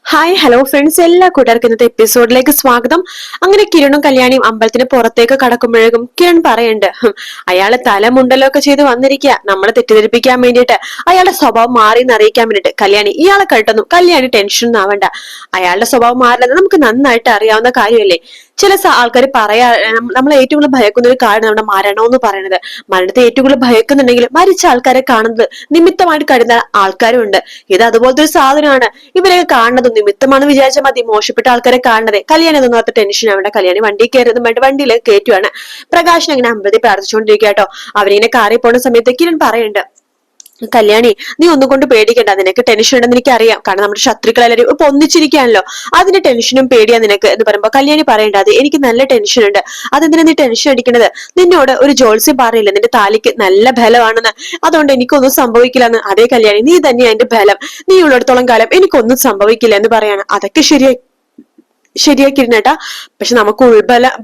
Hi hello friends, എല്ലാ കൂട്ടുകാർക്കും ഇന്നത്തെ എപ്പിസോഡിലേക്ക് സ്വാഗതം. അങ്ങനെ കിരണും കല്യാണിയും അമ്പലത്തിന് പുറത്തേക്ക് കടക്കുമ്പോഴേക്കും കിരൺ പറയണ്ട്, അയാള് തലമുണ്ടലോ ഒക്കെ ചെയ്ത് വന്നിരിക്കുക നമ്മളെ തെറ്റിദ്ധരിപ്പിക്കാൻ വേണ്ടിയിട്ട്, അയാളുടെ സ്വഭാവം മാറി എന്നറിയിക്കാൻ വേണ്ടിട്ട്. കല്യാണി ഇയാളെ കേട്ടൊന്നും കല്യാണി ടെൻഷൻ ആവണ്ട, അയാളുടെ സ്വഭാവം മാറില്ലെന്ന് നമുക്ക് നന്നായിട്ട് അറിയാവുന്ന കാര്യമല്ലേ. ചില ആൾക്കാർ പറയാ നമ്മൾ ഏറ്റവും കൂടുതൽ ഭയക്കുന്ന ഒരു കാര്യം നമ്മുടെ മരണം എന്ന് പറയുന്നത്. മരണത്തെ ഏറ്റവും കൂടുതൽ ഭയക്കുന്നുണ്ടെങ്കിൽ മരിച്ച ആൾക്കാരെ കാണുന്നത് നിമിത്തമായിട്ട് കരുതുന്ന ആൾക്കാരും ഉണ്ട്. ഇത് അതുപോലത്തെ ഒരു സാധനമാണ്. ഇവരെയൊക്കെ കാണുന്നത് നിമിത്തമാണെന്ന് വിചാരിച്ചാൽ മതി. മോശപ്പെട്ട ആൾക്കാരെ കാണുന്നത്. കല്യാണി അതൊന്നും അത്ര ടെൻഷൻ ആവേണ്ട. കല്യാണി വണ്ടി കയറുന്നതും വേണ്ട, വണ്ടിയിലേക്ക് കയറ്റുവാണ്. പ്രകാശൻ അങ്ങനെ അമ്പലത്തിൽ പ്രാർത്ഥിച്ചുകൊണ്ടിരിക്കുക കേട്ടോ. അവരിങ്ങനെ കാറിൽ പോണ സമയത്ത് കിരൺ പറയുന്നുണ്ട്, കല്യാണി നീ ഒന്നും കൊണ്ട് പേടിക്കണ്ട, നിനക്ക് ടെൻഷൻ ഉണ്ടെന്ന് എനിക്ക് അറിയാം. കാരണം നമ്മുടെ ശത്രുക്കളെല്ലാവരും ഇപ്പൊ ഒന്നിച്ചിരിക്കാണല്ലോ, അതിന്റെ ടെൻഷനും പേടിയാ നിനക്ക് എന്ന് പറയുമ്പോ കല്യാണി പറയണ്ട, അത് എനിക്ക് നല്ല ടെൻഷൻ ഉണ്ട്. അതെന്തിനാ നീ ടെൻഷൻ അടിക്കണത്? നിന്നോട് ഒരു ജോത്സ്യം പറയില്ല നിന്റെ താലിക്ക് നല്ല ബലമാണെന്ന്, അതുകൊണ്ട് എനിക്കൊന്നും സംഭവിക്കില്ലെന്ന്. അതേ കല്യാണി, നീ തന്നെയാ എന്റെ ബലം, നീ ഉള്ളിടത്തോളം കാലം എനിക്കൊന്നും സംഭവിക്കില്ല എന്ന് പറയാണ്. അതൊക്കെ ശരിയാക്കിയിരുന്നേട്ടാ, പക്ഷെ നമുക്ക്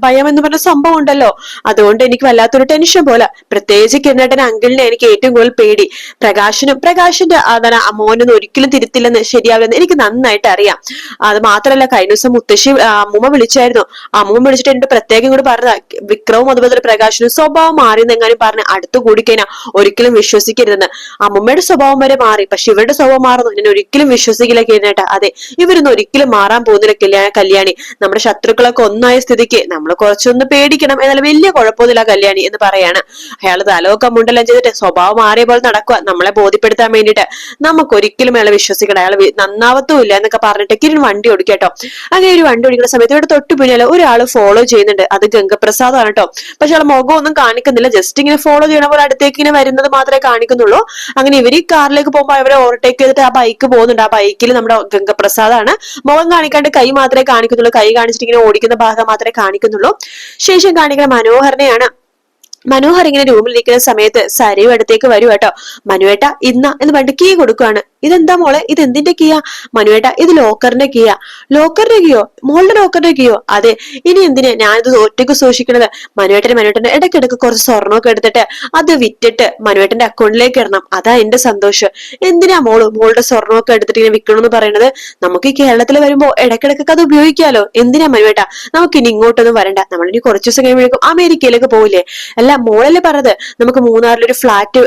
ഭയം എന്ന് പറഞ്ഞ സംഭവം ഉണ്ടല്ലോ, അതുകൊണ്ട് എനിക്ക് വല്ലാത്തൊരു ടെൻഷൻ പോലെ. പ്രത്യേകിച്ച് കിരണേട്ടൻ അങ്കിളിനെ എനിക്ക് ഏറ്റവും കൂടുതൽ പേടി. പ്രകാശിന്റെ മോനൊന്നും ഒരിക്കലും തിരുത്തില്ലെന്ന് ശരിയാവില്ലെന്ന് എനിക്ക് നന്നായിട്ട് അറിയാം. അത് മാത്രല്ല, കഴിഞ്ഞ ദിവസം മുത്തശ്ശി അമ്മൂമ്മ വിളിച്ചായിരുന്നു. അമ്മൂമ്മ വിളിച്ചിട്ട് എന്റെ പ്രത്യേകം കൂടി പറഞ്ഞ, വിക്രവും അതുപോലെ പ്രകാശനും സ്വഭാവം മാറിയെന്നെങ്ങാനും പറഞ്ഞ് അടുത്തു കൂടിക്കഴിഞ്ഞാൽ ഒരിക്കലും വിശ്വസിക്കരുതെന്ന്. അമ്മൂമ്മയുടെ സ്വഭാവം വരെ മാറി, പക്ഷെ ഇവരുടെ സ്വഭാവം മാറുന്നു ഞാൻ ഒരിക്കലും വിശ്വസിക്കില്ല കിരണേട്ടാ. അതെ, ഇവരൊന്നും ഒരിക്കലും മാറാൻ പോകുന്നില്ല കല്യാണി. നമ്മുടെ ശത്രുക്കളൊക്കെ ഒന്നായ സ്ഥിതിക്ക് നമ്മൾ കുറച്ചൊന്ന് പേടിക്കണം, എന്നാൽ വലിയ കുഴപ്പമൊന്നുമില്ല കല്യാണി എന്ന് പറയാണ്. അയാൾ തലമൊക്കെ മുണ്ടെല്ലാം ചെയ്തിട്ട് സ്വഭാവം മാറിയ പോലെ നടക്കുക, നമ്മളെ ബോധ്യപ്പെടുത്താൻ വേണ്ടിയിട്ട്. നമുക്ക് ഒരിക്കലും അയാളെ വിശ്വസിക്കണം, അയാൾ നന്നാവത്തുമില്ല എന്നൊക്കെ പറഞ്ഞിട്ട് കിരൺ വണ്ടി ഓടിക്കട്ടോ. അങ്ങനെ ഒരു വണ്ടി ഓടിക്കുന്ന സമയത്ത് ഇവിടെ തൊട്ടു പിന്നാലെ ഒരാൾ ഫോളോ ചെയ്യുന്നുണ്ട്. അത് ഗംഗപ്രസാദാണ് കേട്ടോ. പക്ഷെ ആൾ മുഖം ഒന്നും കാണിക്കുന്നില്ല, ജസ്റ്റ് ഇങ്ങനെ ഫോളോ ചെയ്യണ പോലെ അടുത്തേക്ക് ഇങ്ങനെ വരുന്നത് മാത്രമേ കാണിക്കുന്നുള്ളൂ. അങ്ങനെ ഇവര് കാറിലേക്ക് പോകുമ്പോൾ അവരെ ഓവർടേക്ക് ചെയ്തിട്ട് ആ ബൈക്ക് പോകുന്നുണ്ട്. ആ ബൈക്കിൽ നമ്മുടെ ഗംഗപ്രസാദാണ്. മുഖം കാണിക്കാണ്ട് കൈ മാത്രമേ കാണിക്കുന്നുള്ളൂ, കൈ കാണിച്ചിട്ട് ഇങ്ങനെ ഓടിക്കുന്ന ഭാഗം മാത്രമേ കാണിക്കുന്നുള്ളൂ. ശേഷം കാണിക്കുന്ന മനോഹരനെയാണ്. മനോഹർ ഇങ്ങനെ റൂമിലിരിക്കുന്ന സമയത്ത് സരയു അടുത്തേക്ക് വരൂ കേട്ടോ. മനുവേട്ട ഇന്ന എന്ന് പറഞ്ഞിട്ട് കീ കൊടുക്കുകയാണ്. ഇതെന്താ മോളെ, ഇത് എന്തിന്റെ കീയാ? മനുവേട്ട ഇത് ലോക്കറിന്റെ കീയാ. ലോക്കറിന്റെ കീയോ? മോളുടെ ലോക്കറിന്റെ കീയോ? അതെ. ഇനി എന്തിനാ ഞാനിത് ഒറ്റയ്ക്ക് സൂക്ഷിക്കണത്? മനുവേട്ടന്റെ ഇടയ്ക്കിടയ്ക്ക് കുറച്ച് സ്വർണ്ണമൊക്കെ എടുത്തിട്ട് അത് വിറ്റിട്ട് മനുവേട്ടന്റെ അക്കൗണ്ടിലേക്ക് ഇടണം, അതാ എന്റെ സന്തോഷം. എന്തിനാ മോളുടെ സ്വർണ്ണമൊക്കെ എടുത്തിട്ട് ഇങ്ങനെ വിൽക്കണമെന്ന് പറയണത്? നമുക്ക് ഈ കേരളത്തിൽ വരുമ്പോ ഇടയ്ക്കിടയ്ക്കൊക്കെ അത് ഉപയോഗിക്കാലോ. എന്തിനാ മനുവേട്ട, നമുക്ക് ഇനി ഇങ്ങോട്ടൊന്നും വരണ്ട, നമ്മളിനി കുറച്ചു ദിവസം കഴിയുമ്പോഴേക്കും അമേരിക്കയിലേക്ക് പോവില്ലേ? അല്ല, മോളല്ലേ പറഞ്ഞത് നമുക്ക് മൂന്നാറിലൊരു ഫ്ലാറ്റ്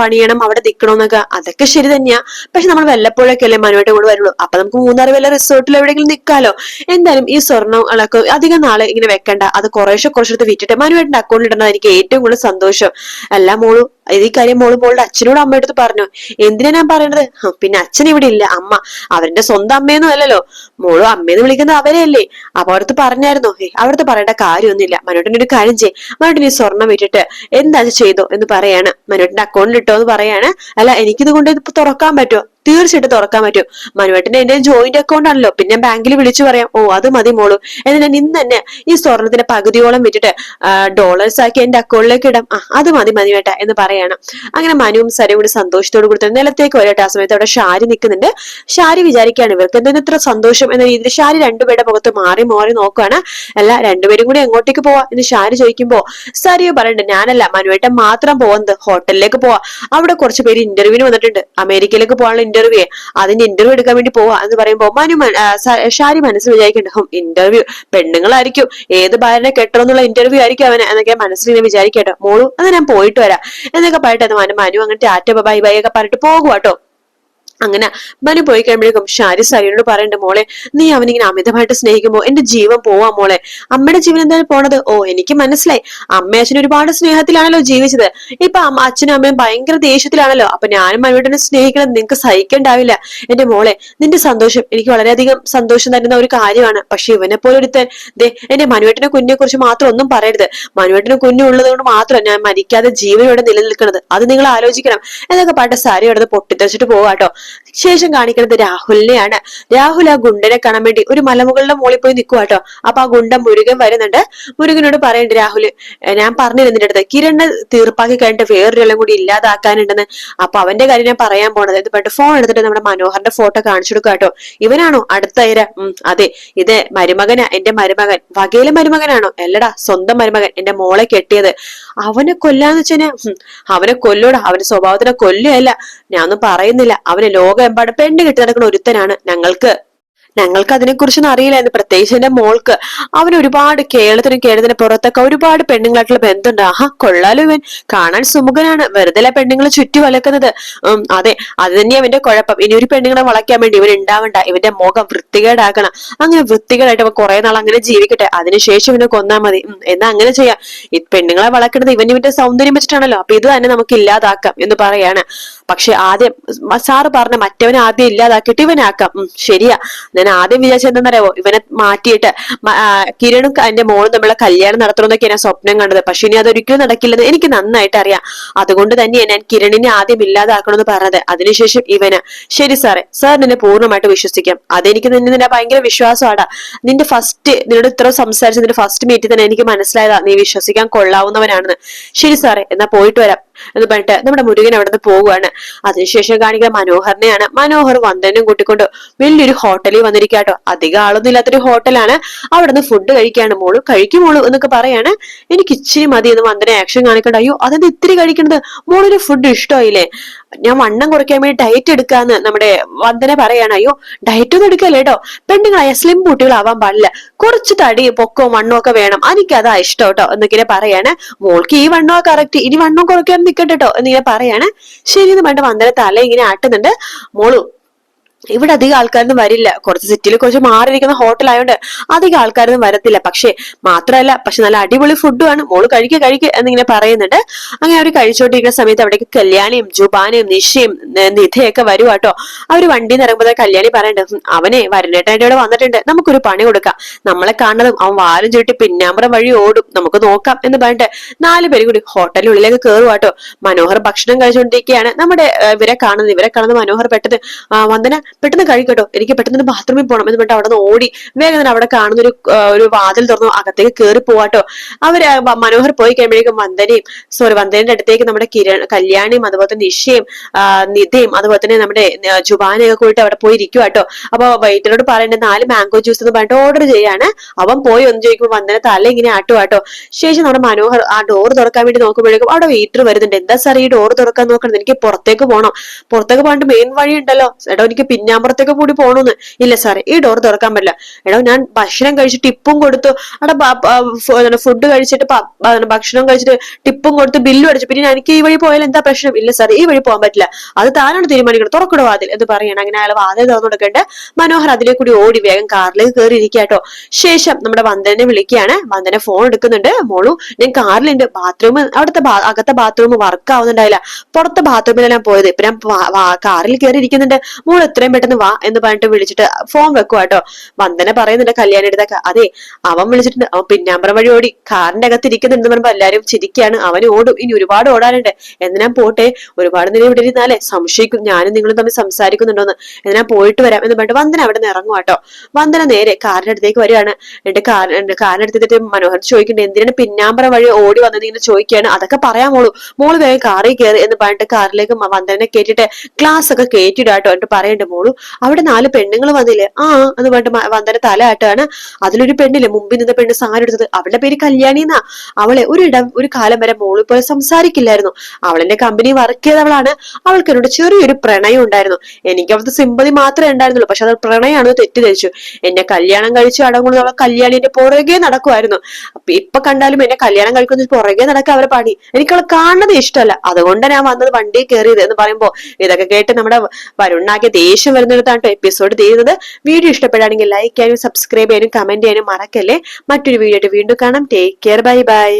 പണിയണം, അവിടെ നിൽക്കണമെന്നൊക്കെ. അതൊക്കെ ശരി തന്നെയാ, പക്ഷെ നമ്മൾ വല്ലപ്പോഴൊക്കെ അല്ലേ മനുവായിട്ട് കൂടെ വരുള്ളൂ. അപ്പൊ നമുക്ക് മൂന്നാർ വല്ല റിസോർട്ടിൽ എവിടെയെങ്കിലും നിൽക്കാലോ. എന്തായാലും ഈ സ്വർണ്ണങ്ങളൊക്കെ അധികം നാളെ ഇങ്ങനെ വെക്കണ്ട, അത് കുറേശ്ശെ വിറ്റിട്ട് മനുവായിട്ടിന്റെ അക്കൗണ്ടിൽ ഇടുന്നതായിരിക്കും ഏറ്റവും കൂടുതൽ സന്തോഷം. അല്ല മോളു, ഈ കാര്യം മോളുടെ അച്ഛനോട് അമ്മയുടെ അടുത്ത് പറഞ്ഞു. എന്തിനാ ഞാൻ പറയണത്? പിന്നെ അച്ഛൻ ഇവിടെ ഇല്ല, അമ്മ അവരുടെ സ്വന്തം അമ്മയൊന്നും അല്ലല്ലോ. മോളും അമ്മയെന്ന് വിളിക്കുന്നത് അവരെയല്ലേ. അപ്പൊ അവിടുത്തെ പറഞ്ഞായിരുന്നോ? അവിടുത്തെ പറയേണ്ട കാര്യമൊന്നുമില്ല. മനുവേട്ടൻ്റെ ഒരു കാര്യം ചെയ്യും, മനുവേട്ടൻ ഈ സ്വർണ്ണം വിട്ടിട്ട് എന്താ ചെയ്തോ എന്ന് പറയാണ്. മനുവേട്ടന്റെ അക്കൗണ്ടിൽ ഇട്ടോ എന്ന് പറയാണ്. അല്ല, എനിക്കിത് കൊണ്ട് ഇപ്പൊ തുറക്കാൻ പറ്റുമോ? തീർച്ചയായിട്ടും തുറക്കാൻ പറ്റും. മനുവേട്ടന്റെ എന്റെ ജോയിന്റ് അക്കൗണ്ട് ആണല്ലോ, പിന്നെ ബാങ്കിൽ വിളിച്ചു പറയാം. ഓ അത് മതി മോളു, എന്നാൽ ഞാൻ ഇന്ന് തന്നെ ഈ സ്വർണത്തിന്റെ പകുതിയോളം വിറ്റിട്ട് ഡോളേഴ്സ് ആക്കി എന്റെ അക്കൗണ്ടിലേക്ക് ഇടാം. അത് മതി മനുവേട്ട എന്ന് പറയാണ്. അങ്ങനെ മനുവും സരയും കൂടി സന്തോഷത്തോട് കൂടി നിലത്തേക്ക് വരട്ടെ. ആ സമയത്ത് അവിടെ ഷാരി നിൽക്കുന്നുണ്ട്. ഷാരി വിചാരിക്കുകയാണ് ഇവർക്ക് എന്തെങ്കിലും ഇത്ര സന്തോഷം എന്ന രീതിയിൽ ഷാരി രണ്ടുപേരുടെ മുഖത്ത് മാറി മാറി നോക്കുകയാണ്. അല്ല, രണ്ടുപേരും കൂടി എങ്ങോട്ടേക്ക് പോവാ എന്ന് ഷാരി ചോദിക്കുമ്പോ സരിയോ പറയണ്ട്, ഞാനല്ല മനുവേട്ടൻ മാത്രം പോകുന്നത്, ഹോട്ടലിലേക്ക് പോവാ. അവിടെ കുറച്ച് പേര് ഇന്റർവ്യൂവിന് വന്നിട്ടുണ്ട്, അമേരിക്കയിലേക്ക് പോകാനുള്ള ഇന്റർവ്യൂ, അതിന്റെ ഇന്റർവ്യൂ എടുക്കാൻ വേണ്ടി പോവാ എന്ന് പറയുമ്പോ ഷാരി മനസ്സിൽ വിചാരിക്കണ്ട, ഇന്റർവ്യൂ പെണ്ണുങ്ങളായിരിക്കും, ഏത് ഭാര്യനെ കെട്ടണമെന്നുള്ള ഇന്റർവ്യൂ ആയിരിക്കും അവന് എന്നൊക്കെ മനസ്സിൽ ഇങ്ങനെ വിചാരിക്കട്ടോ. മോളു അത് ഞാൻ പോയിട്ട് വരാം എന്നൊക്കെ പറഞ്ഞിട്ട് മനു അങ്ങനെ ടാറ്റ ബൈ ബൈ ഒക്കെ പറഞ്ഞിട്ട് പോകുവാട്ടോ. അങ്ങനെ മനു പോയി കഴിയുമ്പോഴേക്കും ഷാരി സരിയോട് പറയണ്ട്, മോളെ നീ അവനിങ്ങനെ അമിതമായിട്ട് സ്നേഹിക്കുമ്പോ എന്റെ ജീവൻ പോവാ മോളെ. അമ്മയുടെ ജീവൻ എന്താണ് പോണത്? ഓ എനിക്ക് മനസ്സിലായി, അമ്മ അച്ഛനും ഒരുപാട് സ്നേഹത്തിലാണല്ലോ ജീവിച്ചത്, ഇപ്പൊ അച്ഛനും അമ്മയും ഭയങ്കര ദേഷ്യത്തിലാണല്ലോ. അപ്പൊ ഞാനും മനുവേട്ടനെ സ്നേഹിക്കണം നിങ്ങക്ക് സഹിക്കണ്ടാവില്ല. എന്റെ മോളെ, നിന്റെ സന്തോഷം എനിക്ക് വളരെയധികം സന്തോഷം തരുന്ന ഒരു കാര്യമാണ്. പക്ഷെ ഇവനെ പോലെ ഒരുത്തൻ എന്റെ മനുവേട്ടനെ കുഞ്ഞിനെ കുറിച്ച് മാത്രം ഒന്നും പറയരുത്. മനുവേട്ടന് കുഞ്ഞുള്ളത് കൊണ്ട് മാത്രം ഞാൻ മരിക്കാതെ ജീവനോടെ നിലനിൽക്കുന്നത്, അത് നിങ്ങൾ ആലോചിക്കണം എന്നൊക്കെ പറഞ്ഞ സാരി അവിടെ പൊട്ടിത്തെറിച്ചിട്ട് പോവാട്ടോ. ശേഷം കാണിക്കുന്നത് രാഹുലിനെയാണ്. രാഹുൽ ആ ഗുണ്ടനെ കാണാൻ വേണ്ടി ഒരു മലമുകളുടെ മുകളിൽ പോയി നിൽക്കുവാട്ടോ. അപ്പൊ ആ ഗുണ്ട മുരുകൻ വരുന്നുണ്ട്. മുരുകനോട് പറയണ്ട്, രാഹുല് ഞാൻ പറഞ്ഞിരുന്നു നിന്റെ അടുത്ത് കിരണ് തീർപ്പാക്കി കഴിഞ്ഞിട്ട് വേറൊരെല്ലാം കൂടി ഇല്ലാതാക്കാനുണ്ടെന്ന്. അപ്പൊ അവന്റെ കാര്യം ഞാൻ പറയാൻ പോണത് എന്ന് പറഞ്ഞിട്ട് ഫോൺ എടുത്തിട്ട് നമ്മുടെ മനോഹറിന്റെ ഫോട്ടോ കാണിച്ചു കൊടുക്കാട്ടോ. ഇവനാണോ അടുത്ത ഇര? അതെ, ഇത് മരുമകനാ, എന്റെ മരുമകൻ. വകയിലെ മരുമകനാണോ? അല്ലടാ, സ്വന്തം മരുമകൻ, എന്റെ മോളെ കെട്ടിയത്. അവനെ കൊല്ലാന്ന് വെച്ചാ അവനെ കൊല്ലൂടാ, അവന്റെ സ്വഭാവത്തിനെ കൊല്ലുകയല്ല, ഞാൻ ഒന്നും പറയുന്നില്ല. അവന് ലോകമെമ്പാടും പെണ്ണ് കെട്ടി നടക്കുന്ന ഒരുത്തനാണ്. ഞങ്ങൾക്ക് ഞങ്ങൾക്ക് അതിനെക്കുറിച്ചൊന്നും അറിയില്ലായിരുന്നു, പ്രത്യേകിച്ച് എന്റെ മോൾക്ക്. അവന് ഒരുപാട് കേരളത്തിന് പുറത്തൊക്കെ ഒരുപാട് പെണ്ണുങ്ങളായിട്ടുള്ള ബന്ധമുണ്ട്. ആഹാ, കൊള്ളാലോ ഇവൻ, കാണാൻ സുമുഖനാണ്, വെറുതെ പെണ്ണുങ്ങളെ ചുറ്റി വലക്കുന്നത്. അതെ, അത് തന്നെയാ ഇവന്റെ കുഴപ്പം. ഇനി ഒരു പെണ്ണുങ്ങളെ വളയ്ക്കാൻ വേണ്ടി ഇവൻ ഉണ്ടാവണ്ട, ഇവന്റെ മുഖം വൃത്തികേടാക്കണം. അങ്ങനെ വൃത്തികേടായിട്ട് അവൻ കുറെ നാൾ അങ്ങനെ ജീവിക്കട്ടെ, അതിനുശേഷം ഇവനെ കൊന്നാ മതി. എന്നാ അങ്ങനെ ചെയ്യാം. ഈ പെണ്ണുങ്ങളെ വളർക്കുന്നത് ഇവന്റെ സൗന്ദര്യം വെച്ചിട്ടാണല്ലോ, അപ്പൊ ഇത് തന്നെ നമുക്ക് ഇല്ലാതാക്കാം എന്ന് പറയാണ്. പക്ഷെ ആദ്യം സാറ് പറഞ്ഞ മറ്റവനെ ആദ്യം ഇല്ലാതാക്കിയിട്ട് ഇവനാക്കാം. ശരിയാ, ഞാൻ ആദ്യം വിചാരിച്ചത് എന്താണെന്നറിയാവോ, ഇവനെ മാറ്റിയിട്ട് കിരണും എന്റെ മോളും തമ്മിലുള്ള കല്യാണം നടത്തണമെന്നൊക്കെ ഞാൻ സ്വപ്നം കണ്ടത്. പക്ഷെ ഇനി അതൊരിക്കലും നടക്കില്ലെന്ന് എനിക്ക് നന്നായിട്ട് അറിയാം. അതുകൊണ്ട് തന്നെയാണ് ഞാൻ കിരണിനെ ആദ്യം ഇല്ലാതാക്കണമെന്ന് പറഞ്ഞത്, അതിനുശേഷം ഇവന്. ശരി സാറേ, സാർ നിന്നെ പൂർണ്ണമായിട്ട് വിശ്വസിക്കാം. അതെനിക്ക് നിന്നെ ഭയങ്കര വിശ്വാസമാടാ. നിന്നോട് ഇത്ര സംസാരിച്ച നിന്റെ ഫസ്റ്റ് മീറ്റിൽ തന്നെ എനിക്ക് മനസ്സിലായതാ നീ വിശ്വസിക്കാൻ കൊള്ളാവുന്നവനാണെന്ന്. ശരി സാറേ, എന്നാ പോയിട്ട് വരാം എന്ന് പറഞ്ഞിട്ട് നമ്മുടെ മുരുകൻ അവിടെ നിന്ന് പോവുകയാണ്. അതിനുശേഷം കാണിക്കുന്ന മനോഹറിനെയാണ്. മനോഹർ വന്ദനും കൂട്ടിക്കൊണ്ട് വലിയൊരു ഹോട്ടലിൽ വന്നിരിക്കാട്ടോ. അധികം ആളൊന്നും ഇല്ലാത്തൊരു ഹോട്ടലാണ്. അവിടെ നിന്ന് ഫുഡ് കഴിക്കാണ്. മോള് കഴിക്കുമോളൂ എന്നൊക്കെ പറയാണ്. എനിക്ക് ഇച്ചിരി മതി എന്ന് വന്ദന ആക്ഷൻ കാണിക്കണ്ട. അയ്യോ, അതെന്ത് ഇത്തിരി കഴിക്കണത്, മോളൊരു ഫുഡ് ഇഷ്ടമായില്ലേ? ഞാൻ വണ്ണം കുറയ്ക്കാൻ വേണ്ടി ഡയറ്റ് എടുക്കാന്ന് നമ്മുടെ വന്ദന പറയാണ്. അയ്യോ, ഡയറ്റ് ഒന്നും എടുക്കല്ലേ കേട്ടോ, പെണ്ണുങ്ങളായ സ്ലിം കുട്ടികളാവാൻ പാടില്ല, കുറച്ച് തടി പൊക്കവും വണ്ണവും ഒക്കെ വേണം, എനിക്ക് അതാ ഇഷ്ടം കേട്ടോ എന്നൊക്കെ പറയാണ്. മോൾക്ക് ഈ വണ്ണോ കറക്റ്റ്, ഇനി വണ്ണം കുറയ്ക്കാൻ നിക്കട്ടെ കേട്ടോ എന്നിങ്ങനെ പറയാണ്. ശരി എന്ന് പറഞ്ഞ വന്ദന തല ഇങ്ങനെ ആട്ടുന്നുണ്ട്. മോളു, ഇവിടെ അധികം ആൾക്കാരൊന്നും വരില്ല, കുറച്ച് സിറ്റിയിൽ കുറച്ച് മാറിയിരിക്കുന്ന ഹോട്ടൽ ആയതുകൊണ്ട് അധികം ആൾക്കാരൊന്നും വരത്തില്ല. പക്ഷെ നല്ല അടിപൊളി ഫുഡുമാണ്, മോള് കഴിക്കുക എന്നിങ്ങനെ പറയുന്നുണ്ട്. അങ്ങനെ അവർ കഴിച്ചോണ്ടിരിക്കുന്ന സമയത്ത് അവിടേക്ക് കല്യാണിയും ജുബാനയും നിഷയും നിധയൊക്കെ വരുവാട്ടോ. അവര് വണ്ടിയിൽ നിന്ന് ഇറങ്ങുമ്പോൾ കല്യാണി പറയണ്ട, അവനെ വരുന്നേട്ടായിട്ട് ഇവിടെ വന്നിട്ടുണ്ട്, നമുക്കൊരു പണി കൊടുക്കാം, നമ്മളെ കാണുന്നതും അവൻ വാലും ചുരുട്ടി പിന്നാമ്പറം വഴി ഓടും, നമുക്ക് നോക്കാം എന്ന് പറഞ്ഞിട്ട് 4 പേരും കൂടി ഹോട്ടലിനുള്ളിലേക്ക് കയറുവാട്ടോ. മനോഹർ ഭക്ഷണം കഴിച്ചുകൊണ്ടിരിക്കുകയാണ്. ഇവരെ കാണുന്നത് മനോഹർ പെട്ടെന്ന് കഴിക്കട്ടോ, എനിക്ക് പെട്ടെന്ന് ബാത്റൂമിൽ പോകണം എന്ന് പറഞ്ഞിട്ട് അവിടെ നിന്ന് ഓടി വേഗം തന്നെ അവിടെ കാണുന്ന ഒരു വാതിൽ തുറന്നു അകത്തേക്ക് കയറി പോവാട്ടോ. അവര് മനോഹർ പോയി കഴിയുമ്പോഴേക്കും വന്ദനയുടെ അടുത്തേക്ക് നമ്മുടെ കല്യാണിയും അതുപോലെ തന്നെ നിഷയും നിധയും അതുപോലെ തന്നെ നമ്മുടെ ജുബാനയൊക്കെ കൂടിയിട്ട് അവിടെ പോയി ഇരിക്കുവാട്ടോ. അപ്പൊ വൈറ്റനോട് പറയേണ്ടത് 4 മാംഗോ ജ്യൂസ് എന്ന് പറഞ്ഞിട്ട് ഓർഡർ ചെയ്യാണ്. അവൻ പോയി ഒന്ന് ചോദിക്കുമ്പോൾ വന്ദന തല ഇങ്ങനെ ആട്ടുവാട്ടോ. ശേഷം നമ്മുടെ മനോഹർ ആ ഡോർ തുറക്കാൻ വേണ്ടി നോക്കുമ്പോഴേക്കും അവിടെ വെയിറ്റർ വരുന്നുണ്ട്. എന്താ സാർ ഈ ഡോർ തുറക്കാൻ നോക്കണം, എനിക്ക് പുറത്തേക്ക് പോകണ്ടിട്ട് മെയിൻ വഴി ഉണ്ടല്ലോ, എടോ എനിക്ക് പിന്നാമ്പുറത്തേക്ക് കൂടി പോകണമെന്ന്. ഇല്ല സാറേ, ഈ ഡോർ തുറക്കാൻ പറ്റില്ല. എടോ, ഞാൻ ഭക്ഷണം കഴിച്ച് ടിപ്പും കൊടുത്തു, അവിടെ ഫുഡ് കഴിച്ചിട്ട് ഭക്ഷണം കഴിച്ചിട്ട് ടിപ്പും കൊടുത്ത് ബില്ലും അടിച്ചു, പിന്നെ എനിക്ക് ഈ വഴി പോയാൽ എന്താ പ്രശ്നം? ഇല്ല സാർ, ഈ വഴി പോകാൻ പറ്റില്ല, അത് താനാണ് തീരുമാനിക്കണം, തുറക്കടോ വാതിൽ എന്ന് പറയണം. അങ്ങനെ അയാൾ വാതിൽ തുറന്നു കൊടുക്കേണ്ട മനോഹർ അതിലേക്ക് കൂടി ഓടി വേഗം കാറിലേക്ക് കയറി ഇരിക്കാട്ടോ. ശേഷം നമ്മുടെ വന്ദനെ വിളിക്കുകയാണ്. വന്ദന ഫോൺ എടുക്കുന്നുണ്ട്. മോളു, ഞാൻ കാറിലുണ്ട്, അകത്തെ ബാത്റൂം വർക്ക് ആവുന്നുണ്ടായില്ല, പുറത്തെ ബാത്റൂമിലെല്ലാം പോയത്, ഇപ്പൊ ഞാൻ കാറിൽ കയറി ഇരിക്കുന്നുണ്ട്, മോൾ എത്രയും പെട്ടെന്ന് വാ എന്ന് പറഞ്ഞിട്ട് വിളിച്ചിട്ട് ഫോൺ വെക്കുവാട്ടോ. വന്ദന പറയുന്നുണ്ട് കല്യാണി എടുത്തൊക്കെ. അതെ, അവൻ വിളിച്ചിട്ടുണ്ട്, അവൻ പിന്നാമ്പറം വഴി ഓടി കാറിന്റെ അകത്ത് ഇരിക്കുന്നുണ്ടെന്ന് പറയുമ്പോ എല്ലാരും ചിരിക്കുകയാണ്. അവന് ഓടും, ഇനി ഒരുപാട് ഓടാനുണ്ട്, എന്ന് ഞാൻ പോട്ടെ, ഒരുപാട് നേരം ഇവിടെ ഇരുന്നാലേ സംശയിക്കും ഞാനും നിങ്ങളും തമ്മിൽ സംസാരിക്കുന്നുണ്ടോന്ന്, എന്ന് ഞാൻ പോയിട്ട് വരാം എന്ന് പറഞ്ഞിട്ട് വന്ദന അവിടെ നിന്ന് ഇറങ്ങുവാട്ടോ. വന്ദന നേരെ കാറിന്റെ അടുത്തേക്ക് വരികയാണ്. കാറിനടുത്തിട്ട് മനോഹർ ചോദിക്കുന്നുണ്ട്, എന്തിനാണ് പിന്നാമ്പറം വഴി ഓടി വന്നത് ഇങ്ങനെ ചോദിക്കുകയാണ്. അതൊക്കെ പറയാമോളൂ, മോള് വേഗം കാറിൽ കയറി എന്ന് പറഞ്ഞിട്ട് കാറിലേക്ക് വന്ദനെ കേട്ടിട്ട് ഗ്ലാസ് ഒക്കെ കേറ്റിടാട്ടോ. എന്നിട്ട് പറയണ്ട, മോളു അവിടെ 4 പെണ്ണുങ്ങൾ വന്നില്ലേ? എന്ന് പറഞ്ഞിട്ട് വന്ദന തല ആട്ടാണ്. അതിലൊരു പെണ്ണില്ലേ മുമ്പിൽ നിന്ന് പെണ്ണ് സാരി എടുത്തത്, അവളുടെ പേര് കല്യാണി എന്നാ. അവളെ ഒരു കാലം വരെ മോള് പോലെ സംസാരിക്കില്ലായിരുന്നു, അവളെന്റെ കമ്പനി വർക്ക് ചെയ്തവളാണ്, അവൾക്ക് എന്നോട് ചെറിയൊരു പ്രണയം ഉണ്ടായിരുന്നു, എനിക്ക് അവൾക്ക് സിമ്പതി മാത്രമേ ഉണ്ടായിരുന്നുള്ളൂ, പക്ഷെ അത് പ്രണയമാണെന്ന് തെറ്റിദ്ധരിച്ചു, എന്നെ കല്യാണം കഴിച്ചു അടങ്ങുന്ന അവളെ കല്യാണി എന്റെ പുറകെ നടക്കുമായിരുന്നു. അപ്പൊ ഇപ്പൊ കണ്ടാലും എന്നെ കല്യാണം കഴിക്കുന്ന പുറകെ നടക്കാൻ അവരെ പണി, എനിക്ക് അവളെ കാണുന്നത് ഇഷ്ടമല്ല, അതുകൊണ്ടാണ് ഞാൻ വന്നത് വണ്ടിയിൽ കയറിയത് എന്ന് പറയുമ്പോ ഇതൊക്കെ കേട്ട് നമ്മുടെ വരുണ്ണാക്കി ദേഷ്യം വരുന്നിടത്താണ് എപ്പിസോഡ് തീരുന്നത്. വീഡിയോ ഇഷ്ടപ്പെടുകയാണെങ്കിൽ ലൈക്ക് ചെയ്യാനും സബ്സ്ക്രൈബ് ചെയ്യാനും കമന്റ് ചെയ്യാനും മറക്കല്ലേ. മറ്റൊരു വീഡിയോ ആയിട്ട് വീണ്ടും കാണാം. Take care, bye bye.